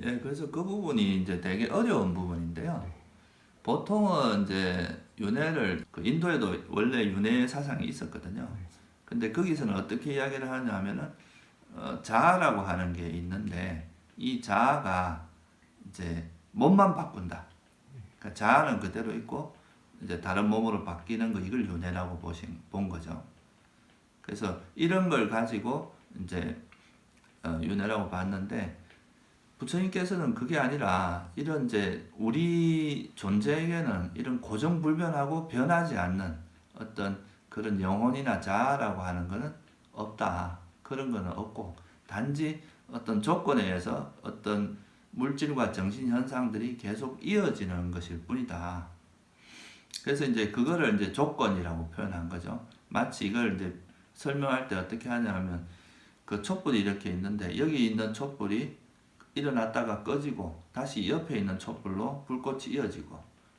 예, 그래서 그 부분이 이제 되게 어려운 부분인데요. 보통은 이제 윤회를 그 인도에도 원래 윤회 사상이 있었거든요. 근데 거기서는 어떻게 이야기를 하냐 하면은 자아라고 하는 게 있는데 이 자아가 이제 몸만 바꾼다. 그러니까 자아는 그대로 있고 이제 다른 몸으로 바뀌는 거 이걸 윤회라고 본 거죠. 그래서 이런 걸 가지고 이제 윤회라고 봤는데 부처님께서는 그게 아니라 이런 이제 우리 존재에게는 이런 고정불변하고 변하지 않는 어떤 그런 영혼이나 자아라고 하는 것은 없다. 그런 거는 없고 단지 어떤 조건에 의해서 어떤 물질과 정신 현상들이 계속 이어지는 것일 뿐이다. 그래서 이제 그거를 이제 조건이라고 표현한 거죠. 마치 이걸 이제 설명할 때 어떻게 하냐면 그 촛불이 이렇게 있는데 여기 있는 촛불이 일어났다가 꺼지고 다시 옆에 있는 촛불로 불꽃이 이어지고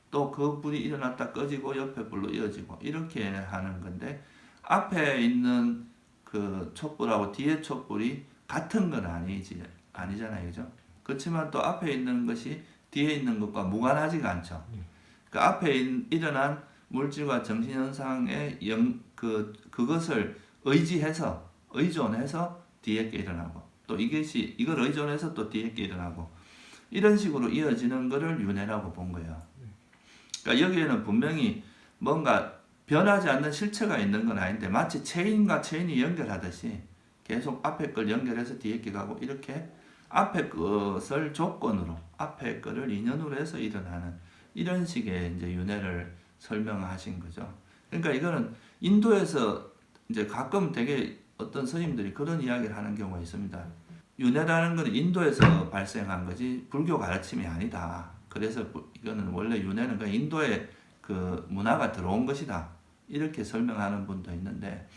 또 그 불이 일어났다 꺼지고 옆에 불로 이어지고 이렇게 하는 건데 앞에 있는 그 촛불하고 뒤에 촛불이 같은 건 아니잖아요. 그죠? 그렇지만 또 앞에 있는 것이 뒤에 있는 것과 무관하지가 않죠. 그 앞에 일어난 물질과 정신현상의 그것을 의존해서 뒤에 게 일어나고 또 이걸 의존해서 또 뒤에 게 일어나고 이런 식으로 이어지는 것을 윤회라고 본 거예요. 그러니까 여기에는 분명히 뭔가 변하지 않는 실체가 있는 건 아닌데 마치 체인과 체인이 연결하듯이 계속 앞에 걸 연결해서 뒤에 게 가고 이렇게 앞에 것을 조건으로 앞에 거를 인연으로 해서 일어나는 이런 식의 이제 윤회를 설명하신 거죠. 그러니까 이거는 인도에서 이제 가끔 되게 어떤 스님들이 그런 이야기를 하는 경우가 있습니다. 윤회라는 것은 인도에서 발생한 거지 불교 가르침이 아니다. 그래서 이거는 원래 윤회는 그 인도의 그 문화가 들어온 것이다. 이렇게 설명하는 분도 있는데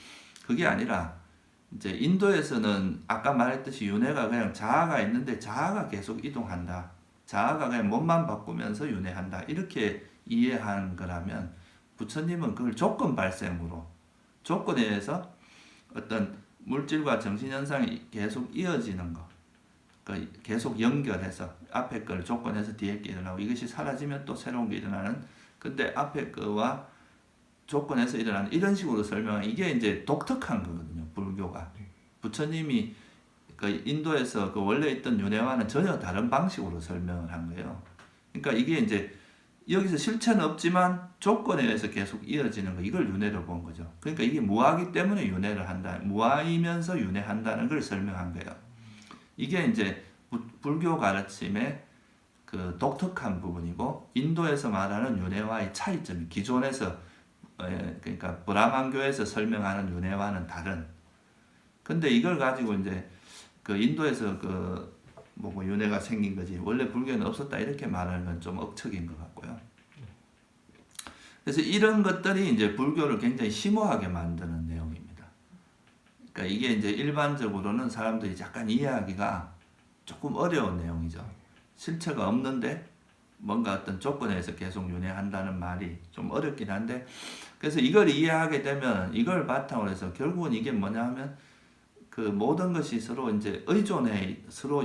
그게 아니라 이제 인도에서는 아까 말했듯이 윤회가 그냥 자아가 있는데 자아가 계속 이동한다. 자아가 그냥 몸만 바꾸면서 윤회한다. 이렇게 이해한 거라면 부처님은 그걸 조건 발생으로 조건에 의해서 어떤 물질과 정신현상이 계속 이어지는 거, 계속 연결해서 앞에 걸 조건해서 뒤에 게 일어나고 이것이 사라지면 또 새로운 게 일어나는 근데 앞에 거와 조건해서 일어나는 이런 식으로 설명한 이게 이제 독특한 거거든요. 불교가. 부처님이 그 인도에서 그 원래 있던 윤회와는 전혀 다른 방식으로 설명을 한 거예요. 그러니까 이게 이제 여기서 실체는 없지만 조건에 의해서 계속 이어지는 거 이걸 윤회로 본 거죠. 그러니까 이게 무아기 때문에 윤회를 한다. 무아이면서 윤회한다는 걸 설명한 거예요. 이게 이제 불교 가르침의 그 독특한 부분이고 인도에서 말하는 윤회와의 차이점이 기존에서 그러니까 브라만교에서 설명하는 윤회와는 다른. 근데 이걸 가지고 이제 그 인도에서 그 뭐 윤회가 생긴 거지 원래 불교는 없었다 이렇게 말하는 건 좀 억측인 것 같고요. 그래서 이런 것들이 이제 불교를 굉장히 심오하게 만드는 내용입니다. 그러니까 이게 이제 일반적으로는 사람들이 약간 이해하기가 조금 어려운 내용이죠. 실체가 없는데 뭔가 어떤 조건에 의해서 계속 윤회한다는 말이 좀 어렵긴 한데 그래서 이걸 이해하게 되면 이걸 바탕으로 해서 결국은 이게 뭐냐 하면 그 모든 것이 서로 이제 서로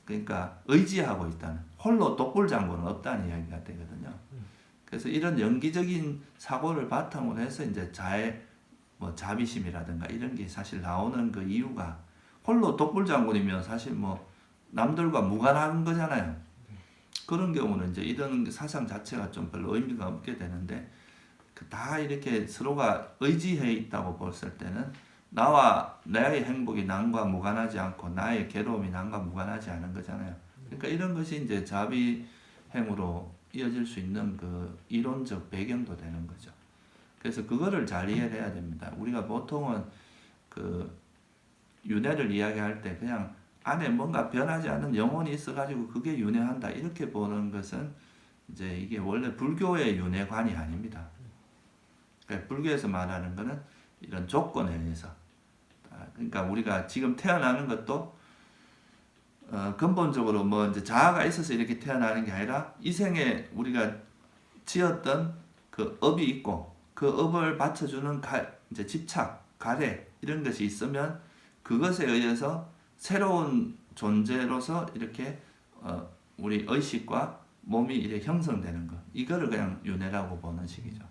그러니까 의지하고 있다는 홀로 독불장군은 없다는 이야기가 되거든요. 그래서 이런 연기적인 사고를 바탕으로 해서 이제 뭐 자비심이라든가 이런 게 사실 나오는 그 이유가 홀로 독불장군이면 사실 뭐 남들과 무관한 거잖아요. 그런 경우는 이제 이런 사상 자체가 좀 별로 의미가 없게 되는데 다 이렇게 서로가 의지해 있다고 봤을 때는 나의 행복이 남과 무관하지 않고 나의 괴로움이 남과 무관하지 않은 거잖아요. 그러니까 이런 것이 이제 자비행으로 이어질 수 있는 그 이론적 배경도 되는 거죠. 그래서 그거를 잘 이해를 해야 됩니다. 우리가 보통은 그 윤회를 이야기할 때 그냥 안에 뭔가 변하지 않는 영혼이 있어가지고 그게 윤회한다 이렇게 보는 것은 이제 이게 원래 불교의 윤회관이 아닙니다. 그러니까 불교에서 말하는 것은 이런 조건에 의해서 그러니까 우리가 지금 태어나는 것도 근본적으로 뭐 이제 자아가 있어서 이렇게 태어나는 게 아니라 이 생에 우리가 지었던 그 업이 있고 그 업을 받쳐주는 이제 집착, 가래 이런 것이 있으면 그것에 의해서 새로운 존재로서 이렇게 우리 의식과 몸이 이렇게 형성되는 거, 이거를 그냥 윤회라고 보는 식이죠.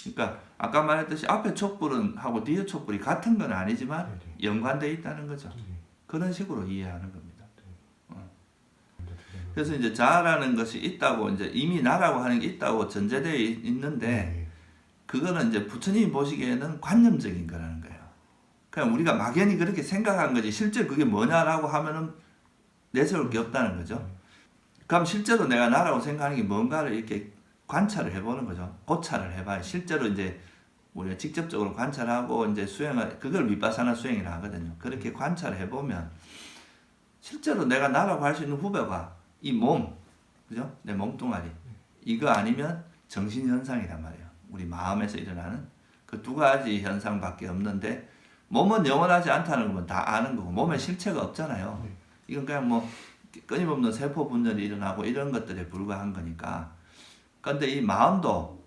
그러니까 아까 말했듯이 앞에 촛불은 하고 뒤에 촛불이 같은 건 아니지만 연관되어 있다는 거죠. 그런 식으로 이해하는 겁니다. 그래서 이제 자아라는 것이 있다고, 이제 이미 나라고 하는 게 있다고 전제되어 있는데, 그거는 이제 부처님이 보시기에는 관념적인 거라는 거예요. 그냥 우리가 막연히 그렇게 생각한 거지, 실제 그게 뭐냐라고 하면은 내세울 게 없다는 거죠. 그럼 실제로 내가 나라고 생각하는 게 뭔가를 이렇게 관찰을 해보는 거죠. 고찰을 해봐요. 실제로 이제 우리가 직접적으로 관찰하고 이제 수행을, 그걸 위파사나 수행이라 하거든요. 그렇게 관찰을 해보면 실제로 내가 나라고 할 수 있는 후배가 이 몸, 그죠? 내 몸뚱아리, 이거 아니면 정신현상이란 말이에요. 우리 마음에서 일어나는 그 두 가지 현상밖에 없는데, 몸은 영원하지 않다는 건 다 아는 거고, 몸에 실체가 없잖아요. 이건 그냥 뭐 끊임없는 세포 분열이 일어나고 이런 것들에 불과한 거니까. 근데 이 마음도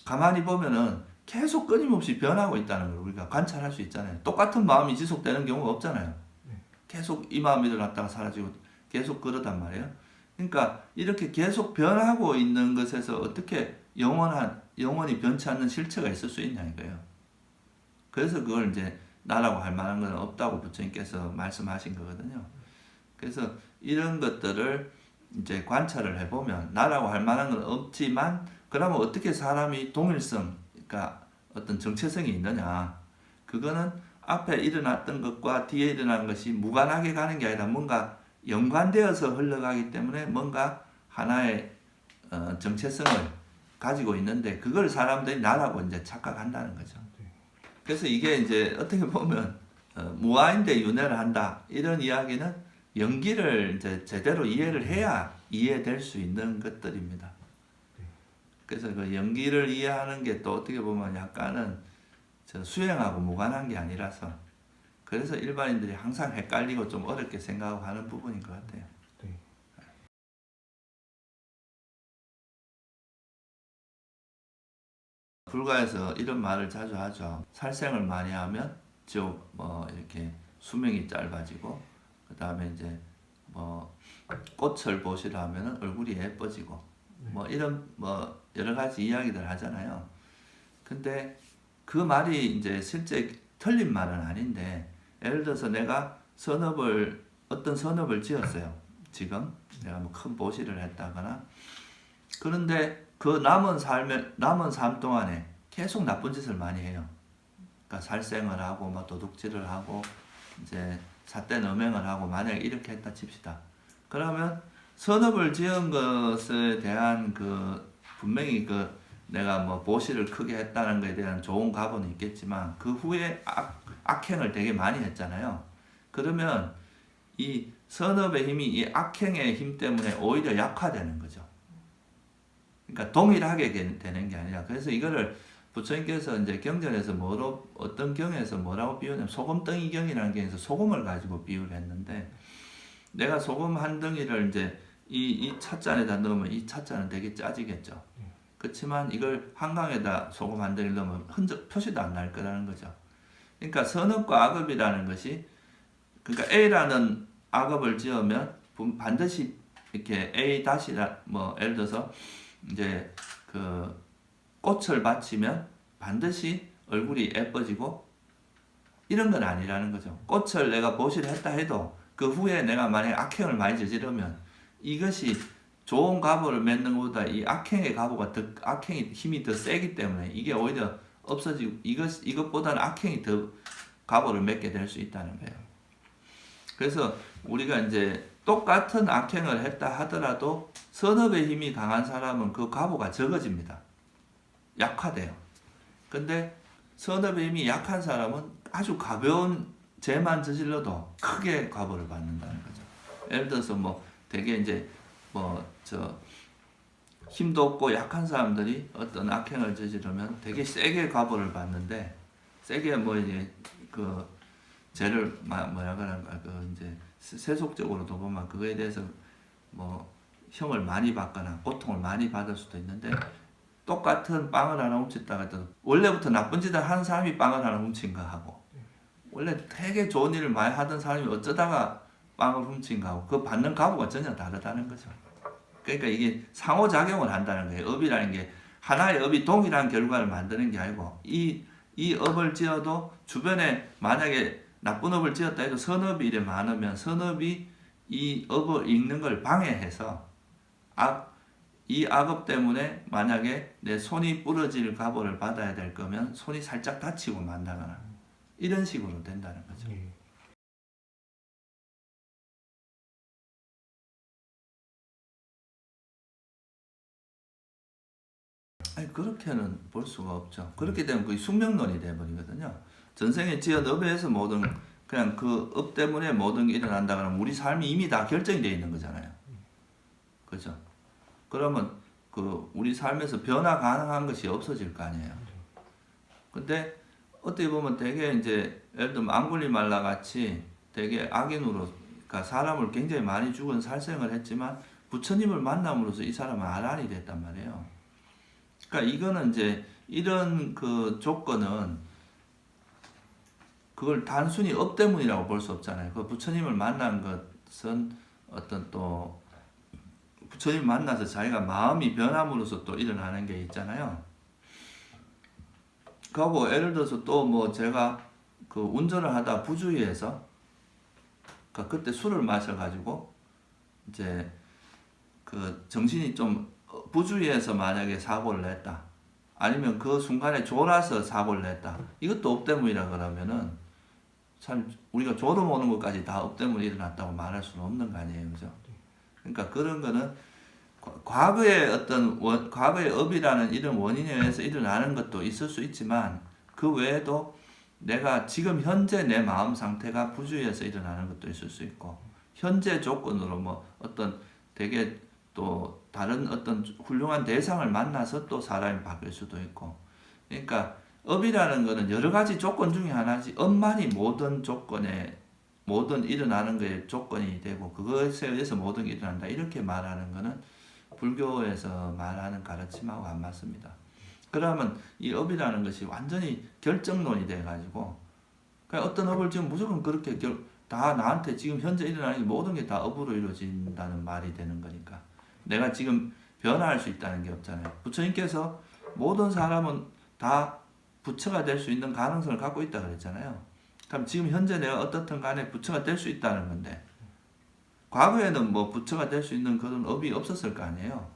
가만히 보면은 계속 끊임없이 변하고 있다는 걸 우리가 관찰할 수 있잖아요. 똑같은 마음이 지속되는 경우가 없잖아요. 계속 이 마음이 일어났다가 사라지고 계속 그러단 말이에요. 그러니까 이렇게 계속 변하고 있는 것에서 어떻게 영원히 변치 않는 실체가 있을 수 있냐 이거예요. 그래서 그걸 이제 나라고 할 만한 건 없다고 부처님께서 말씀하신 거거든요. 그래서 이런 것들을 이제 관찰을 해보면 나라고 할 만한 건 없지만, 그러면 어떻게 사람이 동일성, 그러니까 어떤 정체성이 있느냐, 그거는 앞에 일어났던 것과 뒤에 일어난 것이 무관하게 가는 게 아니라 뭔가 연관되어서 흘러가기 때문에 뭔가 하나의 정체성을 가지고 있는데, 그걸 사람들이 나라고 이제 착각한다는 거죠. 그래서 이게 이제 어떻게 보면 무아인데 윤회를 한다, 이런 이야기는 연기를 이제 제대로 이해를 해야 이해될 수 있는 것들입니다. 그래서 그 연기를 이해하는 게 또 어떻게 보면 약간은 수행하고 무관한 게 아니라서, 그래서 일반인들이 항상 헷갈리고 좀 어렵게 생각하고 하는 부분인 것 같아요. 불가에서 이런 말을 자주 하죠. 살생을 많이 하면 뭐 이렇게 수명이 짧아지고, 그 다음에 이제 뭐 꽃을 보시라 하면 얼굴이 예뻐지고, 뭐 이런 뭐 여러 가지 이야기들 하잖아요. 근데 그 말이 이제 실제 틀린 말은 아닌데, 예를 들어서 내가 어떤 선업을 지었어요. 지금 내가 뭐 큰 보시를 했다거나, 그런데 그 남은 삶 동안에 계속 나쁜 짓을 많이 해요. 그러니까 살생을 하고 뭐 도둑질을 하고 이제 삿된 음행을 하고, 만약에 이렇게 했다 칩시다. 그러면 선업을 지은 것에 대한 분명히 내가 뭐 보시를 크게 했다는 것에 대한 좋은 가보는 있겠지만, 그 후에 악행을 되게 많이 했잖아요. 그러면 이 선업의 힘이 이 악행의 힘 때문에 오히려 약화되는 거죠. 그러니까 동일하게 되는 게 아니라, 그래서 이거를 부처님께서 이제 경전에서 어떤 경에서 뭐라고 비유냐면 소금덩이 경이라는 경에서 소금을 가지고 비유를 했는데, 내가 소금 한 덩이를 이제 이 찻잔에다 넣으면 이 찻잔은 되게 짜지겠죠. 그렇지만 이걸 한강에다 소금 한 덩이를 넣으면 흔적 표시도 안 날 거라는 거죠. 그러니까 선업과 악업이라는 것이, 그러니까 A라는 악업을 지으면 반드시 이렇게 A 다시라, 뭐 예를 들어서 이제 꽃을 바치면 반드시 얼굴이 예뻐지고 이런 건 아니라는 거죠. 꽃을 내가 보시를 했다 해도 그 후에 내가 만약에 악행을 많이 저지르면 이것이 좋은 가보를 맺는 것보다 이 악행의 악행의 힘이 더 세기 때문에 이게 오히려 없어지고, 이것보다는 악행이 더 가보를 맺게 될 수 있다는 거예요. 그래서 우리가 이제 똑같은 악행을 했다 하더라도 선업의 힘이 강한 사람은 그 가보가 적어집니다. 약화돼요. 근데 선업의 힘이 약한 사람은 아주 가벼운 죄만 저질러도 크게 가보를 받는다는 거죠. 예를 들어서 뭐 되게 이제 힘도 없고 약한 사람들이 어떤 악행을 저지르면 되게 세게 가보를 받는데, 세게 뭐 이제 죄를 뭐라 그럴까, 이제 세속적으로도 보면 그거에 대해서 뭐 형을 많이 받거나 고통을 많이 받을 수도 있는데, 똑같은 빵을 하나 훔쳤다 해도 원래부터 나쁜 짓을 하는 사람이 빵을 하나 훔친 거 하고, 원래 되게 좋은 일을 많이 하던 사람이 어쩌다가 빵을 훔친 거하고 그 받는 가구가 전혀 다르다는 거죠. 그러니까 이게 상호작용을 한다는 거예요. 업이라는 게 하나의 업이 동일한 결과를 만드는 게 아니고 이 업을 지어도 주변에 만약에 나쁜 업을 지었다 해도 선업이 이래 많으면 선업이 이 업을 읽는 걸 방해해서 이 악업 때문에 만약에 내 손이 부러질 갑오를 받아야 될 거면 손이 살짝 다치고 만다거나 이런 식으로 된다는 거죠. 아니 그렇게는 볼 수가 없죠. 그렇게 되면 거의 숙명론이 돼버리거든요. 전생에 지은 업에 서 모든 그냥 그 업 때문에 모든 게 일어난다 그러면 우리 삶이 이미 다 결정이 되어 있는 거잖아요. 그죠? 그러면 그 우리 삶에서 변화 가능한 것이 없어질 거 아니에요. 근데 어떻게 보면 되게 이제 예를 들면 앙굴리말라 같이 되게 악인으로 그러니까 사람을 굉장히 많이 죽은 살생을 했지만 부처님을 만남으로써 이 사람은 아란이 됐단 말이에요. 그러니까 이거는 이제 이런 그 조건은 그걸 단순히 업 때문이라고 볼 수 없잖아요. 그 부처님을 만난 것은 어떤 또 부처님 만나서 자기가 마음이 변함으로써 또 일어나는 게 있잖아요. 그리고 예를 들어서 또 뭐 제가 그 운전을 하다 부주의해서 그때 술을 마셔가지고 이제 그 정신이 좀 부주의해서 만약에 사고를 냈다. 아니면 그 순간에 졸아서 사고를 냈다. 이것도 업 때문이라 그러면은 참 우리가 졸음 오는 것까지 다 업 때문에 일어났다고 말할 수는 없는 거 아니에요, 그죠? 그러니까 그런 거는 과거의 어떤 과거의 업이라는 이런 원인에 의해서 일어나는 것도 있을 수 있지만 그 외에도 내가 지금 현재 내 마음 상태가 부주의해서 일어나는 것도 있을 수 있고 현재 조건으로 뭐 어떤 되게 또 다른 어떤 훌륭한 대상을 만나서 또 사람이 바뀔 수도 있고 그러니까 업이라는 거는 여러 가지 조건 중에 하나지 업만이 모든 조건에 모든 일어나는 거에 조건이 되고 그것에 의해서 모든 게 일어난다 이렇게 말하는 거는 불교에서 말하는 가르침하고 안 맞습니다. 그러면 이 업이라는 것이 완전히 결정론이 돼가지고 그러니까 어떤 업을 지금 무조건 그렇게 다 나한테 지금 현재 일어나는 모든 게 다 업으로 이루어진다는 말이 되는 거니까 내가 지금 변화할 수 있다는 게 없잖아요. 부처님께서 모든 사람은 다 부처가 될 수 있는 가능성을 갖고 있다 그랬잖아요. 그럼 지금 현재 내가 어떻든 간에 부처가 될 수 있다는 건데 과거에는 뭐 부처가 될 수 있는 그런 업이 없었을 거 아니에요.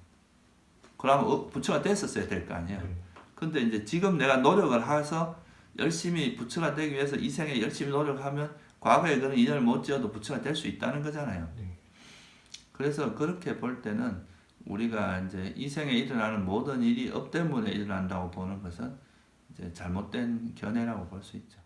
그러면 부처가 됐었어야 될 거 아니에요. 근데 이제 지금 내가 노력을 해서 열심히 부처가 되기 위해서 이 생에 열심히 노력하면 과거에 그런 인연을 못 지어도 부처가 될 수 있다는 거잖아요. 그래서 그렇게 볼 때는 우리가 이제 이 생에 일어나는 모든 일이 업 때문에 일어난다고 보는 것은 이제 잘못된 견해라고 볼 수 있죠.